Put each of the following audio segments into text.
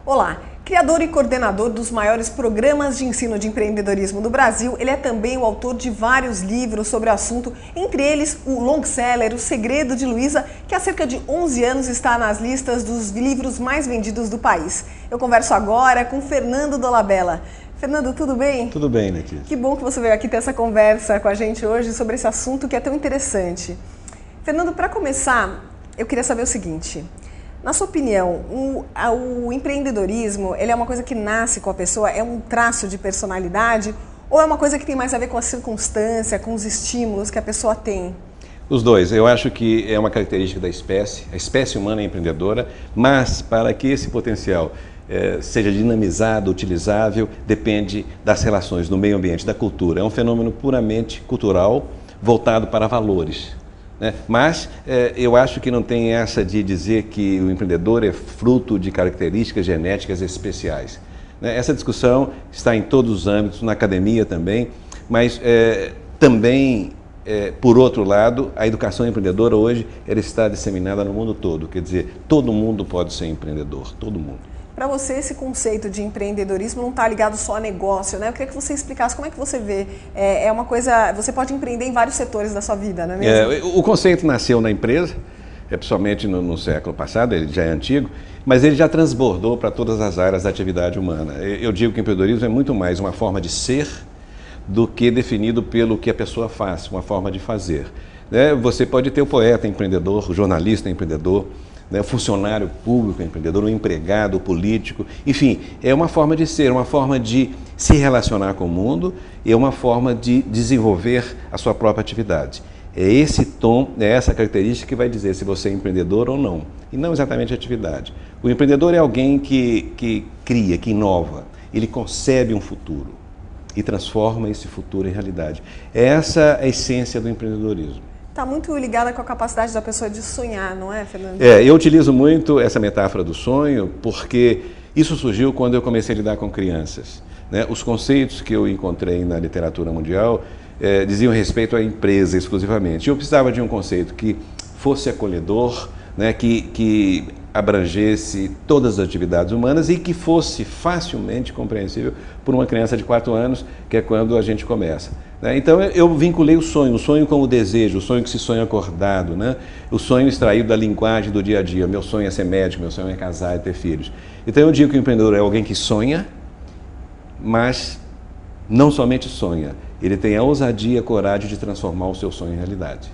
Olá! Criador e coordenador dos maiores programas de ensino de empreendedorismo do Brasil, ele é também o autor de vários livros sobre o assunto, entre eles o long-seller O Segredo de Luísa, que há cerca de 11 anos está nas listas dos livros mais vendidos do país. Eu converso agora com Fernando Dolabella. Fernando, tudo bem? Tudo bem, Letícia. Que bom que você veio aqui ter essa conversa com a gente hoje sobre esse assunto que é tão interessante. Fernando, para começar, eu queria saber o seguinte. Na sua opinião, o empreendedorismo, ele é uma coisa que nasce com a pessoa, é um traço de personalidade ou é uma coisa que tem mais a ver com a circunstância, com os estímulos que a pessoa tem? Os dois. Eu acho que é uma característica da espécie. A espécie humana é empreendedora, mas para que esse potencial seja dinamizado, utilizável, depende das relações no meio ambiente, da cultura. É um fenômeno puramente cultural, voltado para valores. Mas eu acho que não tem essa de dizer que o empreendedor é fruto de características genéticas especiais. Essa discussão está em todos os âmbitos, na academia também, mas também, por outro lado, a educação empreendedora hoje ela está disseminada no mundo todo. Quer dizer, todo mundo pode ser empreendedor, todo mundo. Para você, esse conceito de empreendedorismo não está ligado só a negócio, né? Eu queria que você explicasse como é que você vê. É uma coisa, você pode empreender em vários setores da sua vida, não é mesmo? O conceito nasceu na empresa, principalmente no século passado, ele já é antigo, mas ele já transbordou para todas as áreas da atividade humana. Eu digo que o empreendedorismo é muito mais uma forma de ser do que definido pelo que a pessoa faz, uma forma de fazer. Você pode ter o poeta empreendedor, o jornalista empreendedor, o funcionário público empreendedor, o empregado, o político, enfim, é uma forma de ser, uma forma de se relacionar com o mundo e é uma forma de desenvolver a sua própria atividade. É esse tom, é essa característica que vai dizer se você é empreendedor ou não, e não exatamente a atividade. O empreendedor é alguém que cria, que inova, ele concebe um futuro e transforma esse futuro em realidade. É essa a essência do empreendedorismo. Está muito ligada com a capacidade da pessoa de sonhar, não é, Fernando? Eu utilizo muito essa metáfora do sonho porque isso surgiu quando eu comecei a lidar com crianças. Os conceitos que eu encontrei na literatura mundial diziam respeito à empresa exclusivamente. Eu precisava de um conceito que fosse acolhedor, que abrangesse todas as atividades humanas e que fosse facilmente compreensível por uma criança de 4 anos, que é quando a gente começa. Então eu vinculei o sonho como desejo, o sonho que se sonha acordado, o sonho extraído da linguagem do dia a dia. Meu sonho é ser médico, meu sonho é casar e ter filhos. Então eu digo que o empreendedor é alguém que sonha, mas não somente sonha, ele tem a ousadia e a coragem de transformar o seu sonho em realidade.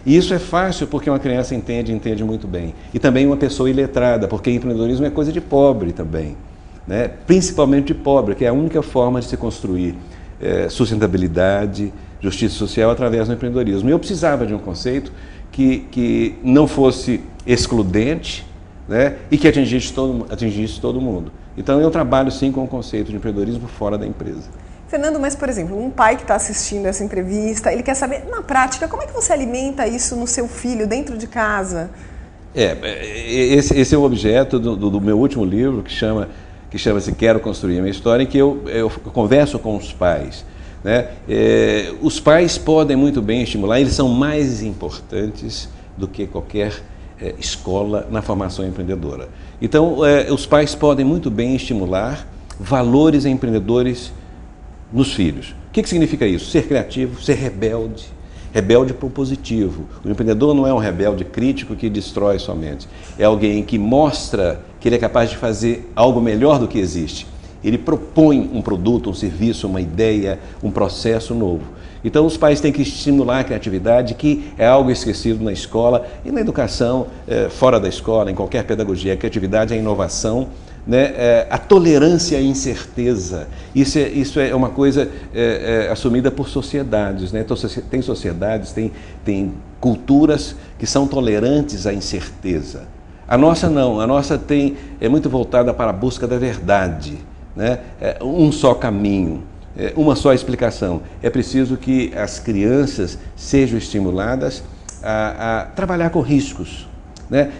E isso é fácil porque uma criança entende muito bem. E também uma pessoa iletrada, porque empreendedorismo é coisa de pobre também. Principalmente de pobre, que é a única forma de se construir sustentabilidade, justiça social através do empreendedorismo. E eu precisava de um conceito que não fosse excludente, e que atingisse todo mundo. Então eu trabalho sim com o conceito de empreendedorismo fora da empresa. Fernando, mas por exemplo, um pai que está assistindo essa entrevista, ele quer saber, na prática, como é que você alimenta isso no seu filho, dentro de casa? Esse é o objeto do meu último livro, que chama-se Quero Construir a Minha História, em que eu converso com os pais. Os pais podem muito bem estimular, eles são mais importantes do que qualquer escola na formação empreendedora. Então, os pais podem muito bem estimular valores empreendedores nos filhos. O que significa isso? Ser criativo, ser rebelde. Rebelde propositivo. O empreendedor não é um rebelde crítico que destrói somente. É alguém que mostra que ele é capaz de fazer algo melhor do que existe. Ele propõe um produto, um serviço, uma ideia, um processo novo. Então os pais têm que estimular a criatividade, que é algo esquecido na escola e na educação, fora da escola, em qualquer pedagogia. A criatividade é a inovação, a tolerância à incerteza. Isso é uma coisa assumida por sociedades. Então, tem sociedades, tem culturas que são tolerantes à incerteza. A nossa não, a nossa é muito voltada para a busca da verdade. Um só caminho, uma só explicação. É preciso que as crianças sejam estimuladas a trabalhar com riscos.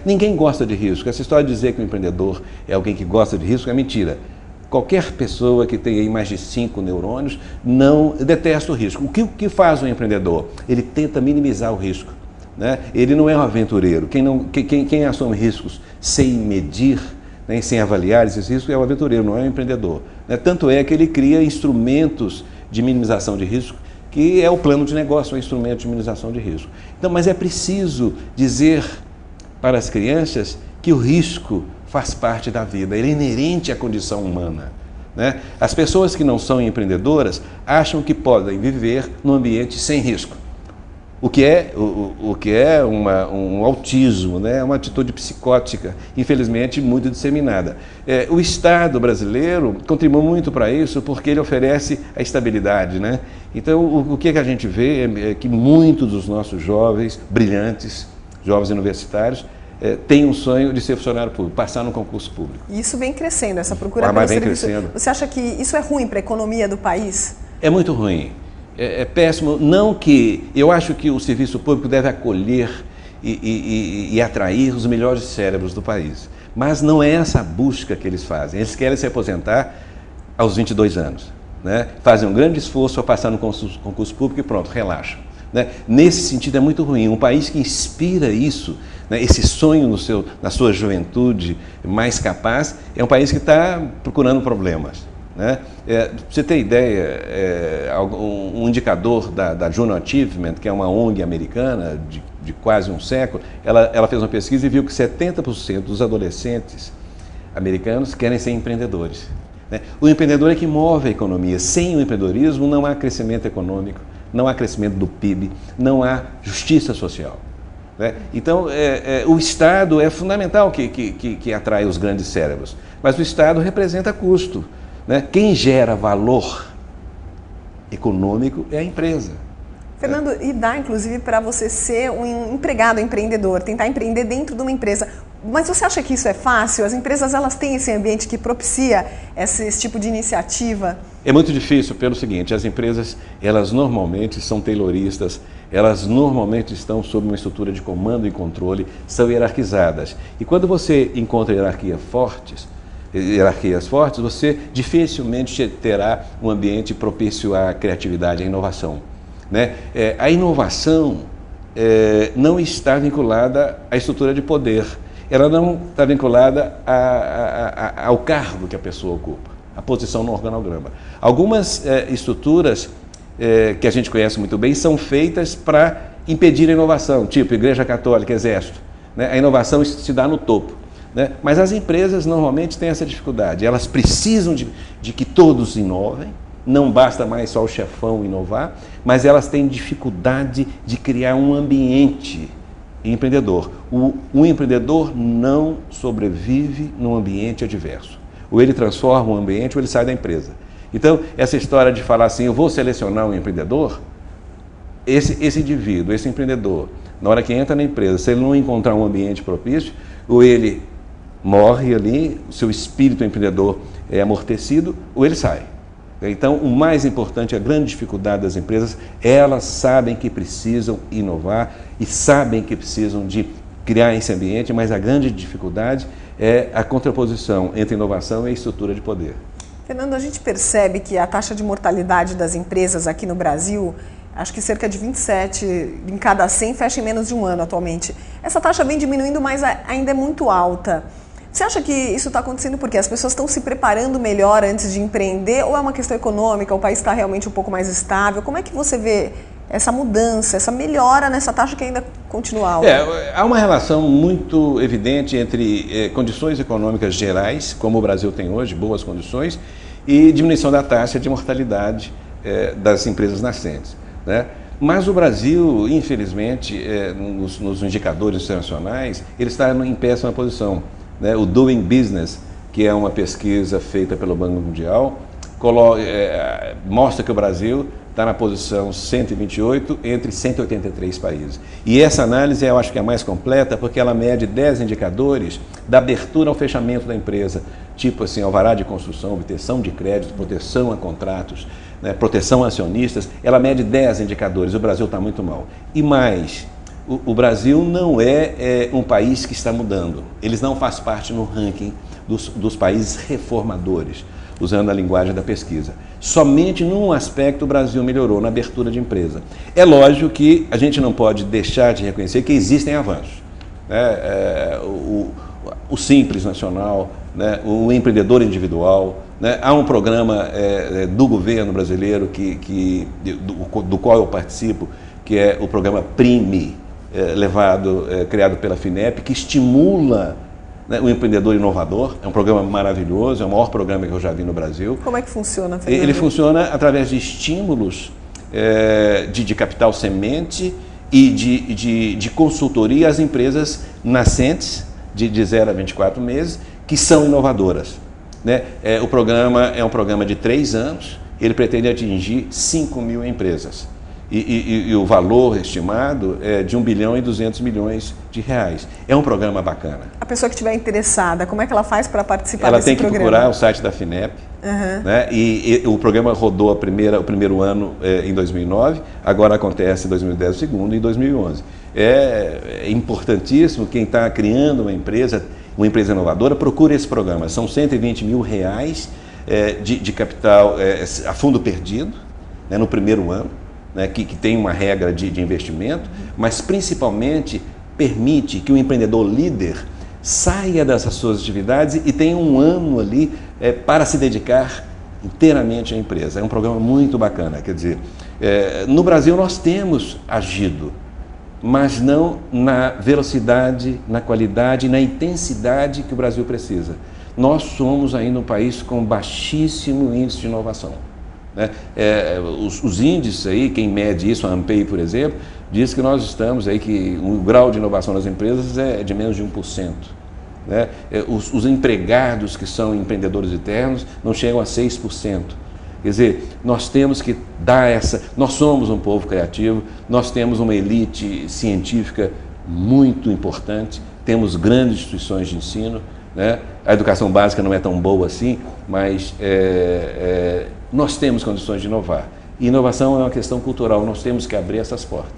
Ninguém gosta de risco. Essa história de dizer que o empreendedor é alguém que gosta de risco é mentira. Qualquer pessoa que tenha aí mais de 5 neurônios não detesta o risco. O que faz um empreendedor? Ele tenta minimizar o risco. né? Ele não é um aventureiro. Quem assume riscos sem medir, né, sem avaliar esses riscos é um aventureiro, não é um empreendedor. Né? Tanto é que ele cria instrumentos de minimização de risco, que é o plano de negócio, é um instrumento de minimização de risco. Então, mas é preciso dizer para as crianças que o risco faz parte da vida, ele é inerente à condição humana. Né? As pessoas que não são empreendedoras acham que podem viver num ambiente sem risco, o que é um autismo, né? Uma atitude psicótica, infelizmente muito disseminada. O Estado brasileiro contribui muito para isso porque ele oferece a estabilidade. Né? Então, o que a gente vê é que muitos dos nossos jovens brilhantes, jovens universitários, tem um sonho de ser funcionário público, passar no concurso público. E isso vem crescendo, essa procura pelo serviço. Crescendo. Você acha que isso é ruim para a economia do país? É muito ruim. É péssimo. Não que... Eu acho que o serviço público deve acolher e atrair os melhores cérebros do país. Mas não é essa a busca que eles fazem. Eles querem se aposentar aos 22 anos. Né? Fazem um grande esforço para passar no concurso público e pronto, relaxam. Né? Nesse sentido é muito ruim. Um país que inspira isso, né, esse sonho na sua juventude mais capaz, é um país que está procurando problemas. Né? Pra você ter ideia, um indicador da Juno Achievement, que é uma ONG americana de quase um século, ela fez uma pesquisa e viu que 70% dos adolescentes americanos querem ser empreendedores. Né? O empreendedor é que move a economia. Sem o empreendedorismo não há crescimento econômico, não há crescimento do PIB, não há justiça social. Né? Então, o Estado é fundamental que atrai os grandes cérebros, mas o Estado representa custo. Né? Quem gera valor econômico é a empresa. Fernando, e dá inclusive para você ser um empregado empreendedor, tentar empreender dentro de uma empresa. Mas você acha que isso é fácil? As empresas elas têm esse ambiente que propicia esse tipo de iniciativa? É muito difícil pelo seguinte, as empresas elas normalmente são tayloristas, elas normalmente estão sob uma estrutura de comando e controle, são hierarquizadas. E quando você encontra hierarquias fortes, você dificilmente terá um ambiente propício à criatividade, à inovação. Né? A inovação não está vinculada à estrutura de poder, ela não está vinculada ao cargo que a pessoa ocupa, a posição no organograma. Algumas estruturas que a gente conhece muito bem são feitas para impedir a inovação, tipo Igreja Católica, Exército. Né? A inovação se dá no topo. Né? Mas as empresas normalmente têm essa dificuldade, elas precisam de que todos inovem, não basta mais só o chefão inovar, mas elas têm dificuldade de criar um ambiente empreendedor. O empreendedor não sobrevive num ambiente adverso. Ou ele transforma o ambiente ou ele sai da empresa. Então, essa história de falar assim, eu vou selecionar um empreendedor, esse indivíduo, esse empreendedor, na hora que entra na empresa, se ele não encontrar um ambiente propício, ou ele morre ali, o seu espírito empreendedor é amortecido, ou ele sai. Então, o mais importante, a grande dificuldade das empresas, elas sabem que precisam inovar e sabem que precisam de criar esse ambiente, mas a grande dificuldade é a contraposição entre inovação e estrutura de poder. Fernando, a gente percebe que a taxa de mortalidade das empresas aqui no Brasil, acho que cerca de 27 em cada 100 fecha em menos de um ano atualmente. Essa taxa vem diminuindo, mas ainda é muito alta. Você acha que isso está acontecendo porque as pessoas estão se preparando melhor antes de empreender ou é uma questão econômica, o país está realmente um pouco mais estável? Como é que você vê essa mudança, essa melhora nessa taxa que ainda continua alta? Há uma relação muito evidente entre condições econômicas gerais, como o Brasil tem hoje, boas condições, e diminuição da taxa de mortalidade das empresas nascentes. Né? Mas o Brasil, infelizmente, nos indicadores internacionais, ele está em péssima posição. Né? O Doing Business, que é uma pesquisa feita pelo Banco Mundial, mostra que o Brasil está na posição 128 entre 183 países. E essa análise eu acho que é a mais completa porque ela mede 10 indicadores da abertura ao fechamento da empresa, tipo assim, alvará de construção, obtenção de crédito, proteção a contratos, né, proteção a acionistas, ela mede 10 indicadores, o Brasil está muito mal. E mais, o Brasil não é um país que está mudando, eles não fazem parte no ranking dos países reformadores. usando a linguagem da pesquisa. Somente num aspecto o Brasil melhorou, na abertura de empresa. É lógico que a gente não pode deixar de reconhecer que existem avanços, né? O Simples Nacional, né? O empreendedor individual, né? Há um programa do governo brasileiro do qual eu participo, que é o programa PRIME, criado pela FINEP, que estimula, né, o empreendedor inovador. É um programa maravilhoso, é o maior programa que eu já vi no Brasil. Como é que funciona, Fernando? Ele funciona através de estímulos de capital semente e de consultoria às empresas nascentes, de 0 a 24 meses, que são inovadoras, né? O programa é um programa de 3 anos, ele pretende atingir 5 mil empresas. E o valor estimado é de 1 bilhão e 200 milhões de reais. É um programa bacana. A pessoa que estiver interessada, como é que ela faz para participar Ela desse tem que programa? procurar o site da FINEP, né? E o programa rodou o primeiro ano em 2009, agora acontece em 2010 o segundo e em 2011. É importantíssimo quem está criando uma empresa inovadora, procure esse programa. São 120 mil reais de capital a fundo perdido, né, no primeiro ano. Né, que tem uma regra de investimento, mas principalmente permite que o empreendedor líder saia dessas suas atividades e tenha um ano ali para se dedicar inteiramente à empresa. É um programa muito bacana. Quer dizer, no Brasil nós temos agido, mas não na velocidade, na qualidade, na intensidade que o Brasil precisa. Nós somos ainda um país com baixíssimo índice de inovação. Né? Os índices aí, quem mede isso, a ANPEI, por exemplo, diz que nós estamos aí, que o grau de inovação das empresas é de menos de 1%. Né? Os empregados que são empreendedores internos não chegam a 6%. Quer dizer, nós temos que dar nós somos um povo criativo, nós temos uma elite científica muito importante, temos grandes instituições de ensino, né? A educação básica não é tão boa assim, mas nós temos condições de inovar. E inovação é uma questão cultural, nós temos que abrir essas portas.